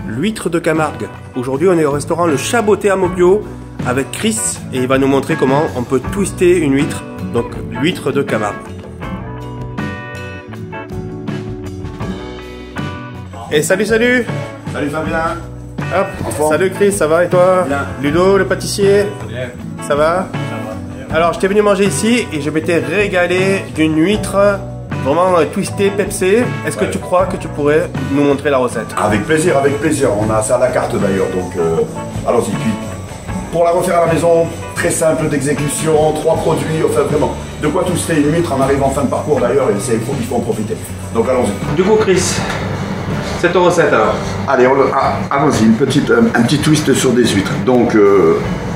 l'huître de Camargue. Aujourd'hui, on est au restaurant Le Chaboté à Maubiau avec Chris et il va nous montrer comment on peut twister une huître, donc l'huître de Camargue. Et salut! Salut Fabien. Hop, salut Chris, ça va et toi? Bien. Ludo, le pâtissier? Bien. Ça va? Alors, je t'ai venu manger ici et je m'étais régalé d'une huître vraiment twistée, pepsée. Est-ce que tu crois que tu pourrais nous montrer la recette? Avec plaisir, avec plaisir. On a ça à la carte d'ailleurs, donc allons-y. Puis, pour la refaire à la maison, très simple d'exécution, 3 produits, enfin vraiment, de quoi twister une huître en arrivant en fin de parcours d'ailleurs, et il faut en profiter. Donc allons-y. Du coup, Chris, c'est ta recette alors? Allez, allons-y, un petit twist sur des huîtres. Donc,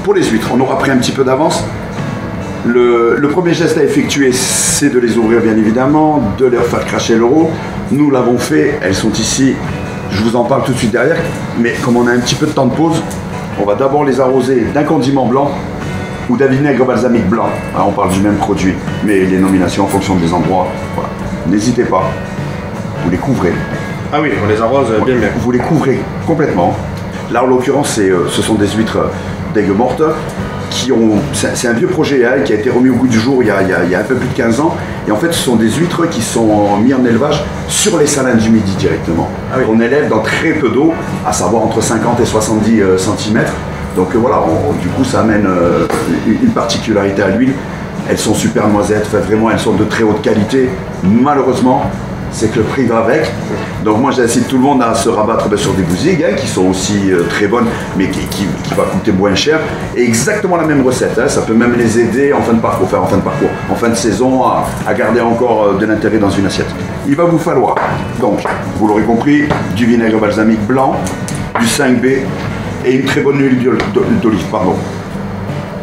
pour les huîtres, on aura pris un petit peu d'avance. Le premier geste à effectuer, c'est de les ouvrir bien évidemment, de leur faire cracher l'euro. Nous l'avons fait, elles sont ici, je vous en parle tout de suite derrière. Mais comme on a un petit peu de temps de pause, on va d'abord les arroser d'un condiment blanc ou d'un vinaigre balsamique blanc. Alors, on parle du même produit, mais les nominations en fonction des endroits. Voilà. N'hésitez pas, vous les couvrez. Ah oui, on les arrose bien. Vous les couvrez complètement. Là, en l'occurrence, ce sont des huîtres d'aigues mortes. C'est un vieux projet qui a été remis au goût du jour il y a un peu plus de 15 ans. Et en fait, ce sont des huîtres qui sont mis en élevage sur les salins du Midi directement. Ah oui. On élève dans très peu d'eau, à savoir entre 50 et 70 cm. Donc voilà, du coup, ça amène une particularité à l'huile. Elles sont super noisettes, enfin, vraiment, elles sont de très haute qualité. Malheureusement, c'est que le prix va avec. Donc moi j'incite tout le monde à se rabattre sur des bouzigues qui sont aussi très bonnes mais qui va coûter moins cher. Et exactement la même recette, ça peut même les aider en fin de parcours, en fin de saison à garder encore de l'intérêt dans une assiette. Il va vous falloir, donc vous l'aurez compris, du vinaigre balsamique blanc, du 5B et une très bonne huile d'olive, pardon.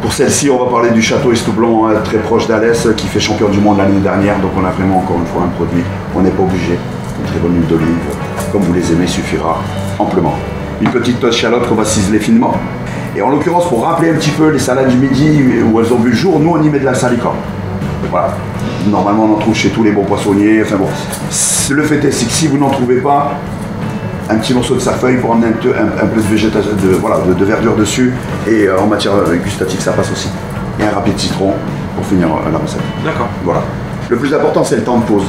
Pour celle-ci, on va parler du Château Estoublon, très proche d'Alès, qui fait champion du monde l'année dernière. Donc on a vraiment encore une fois un produit. On n'est pas obligé. Une très bonne huile d'olive, comme vous les aimez, suffira amplement. Une petite échalote qu'on va ciseler finement. Et en l'occurrence, pour rappeler un petit peu les salades du Midi où elles ont vu le jour, nous on y met de la salicorne. Voilà. Normalement, on en trouve chez tous les bons poissonniers. Enfin bon, le fait est que si vous n'en trouvez pas, un petit morceau de sarfeuille pour amener un peu de végétation, de verdure dessus. Et en matière gustative, ça passe aussi. Et un râpé de citron pour finir la recette. D'accord. Voilà. Le plus important, c'est le temps de pause.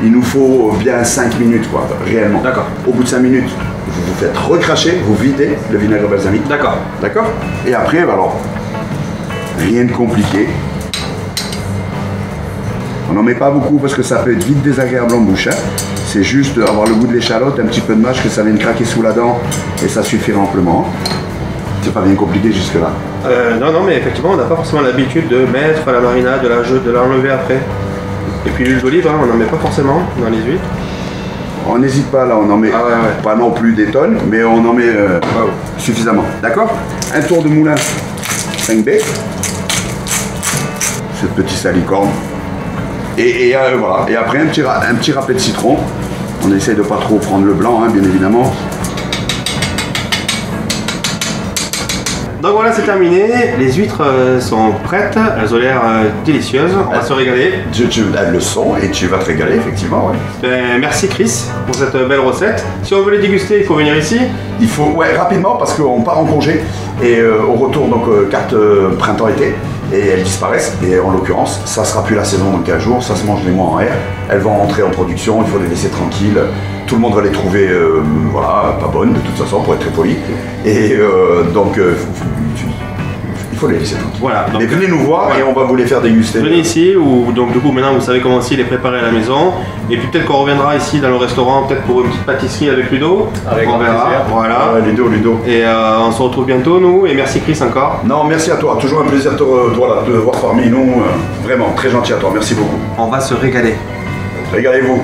Il nous faut bien 5 minutes, quoi, réellement. D'accord. Au bout de 5 minutes, vous vous faites recracher, vous videz le vinaigre balsamique. D'accord. D'accord. Et après, alors, rien de compliqué. On n'en met pas beaucoup parce que ça peut être vite désagréable en bouche. C'est juste avoir le goût de l'échalote, un petit peu de mâche, que ça vienne craquer sous la dent et ça suffira amplement. C'est pas bien compliqué jusque-là. Non, mais effectivement, on n'a pas forcément l'habitude de mettre à la marinade, de l'enlever après. Et puis l'huile d'olive, on n'en met pas forcément dans les huîtres. On n'hésite pas là, on en met pas non plus des tonnes, mais on en met suffisamment. D'accord? Un tour de moulin 5B. Ce petit salicorne. Et voilà. Et après un petit râpé de citron. On essaye de pas trop prendre le blanc, bien évidemment. Donc voilà, c'est terminé. Les huîtres sont prêtes. Elles ont l'air délicieuses. On va se régaler. Elles le sont et tu vas te régaler, effectivement. Ouais. Merci Chris pour cette belle recette. Si on veut les déguster, il faut venir ici. Il faut, rapidement parce qu'on part en congé et au retour, donc carte printemps-été. Et elles disparaissent, et en l'occurrence, ça sera plus la saison dans 15 jours, ça se mange les mois en air, elles vont rentrer en production, il faut les laisser tranquilles, tout le monde va les trouver, pas bonnes de toute façon, pour être très poli, et donc il faut les laisser tranquilles. Voilà. Donc, mais venez nous voir et on va vous les faire déguster. Venez ici, donc du coup maintenant vous savez comment aussi les préparer à la maison, et puis peut-être qu'on reviendra ici dans le restaurant, peut-être pour une petite pâtisserie avec Ludo. Avec on verra, plaisir. voilà. Ludo. Et on se retrouve bientôt nous, et merci Chris encore. Non, merci à toi, toujours un plaisir de te voir parmi nous, vraiment, très gentil à toi, merci beaucoup. On va se régaler. Régalez-vous.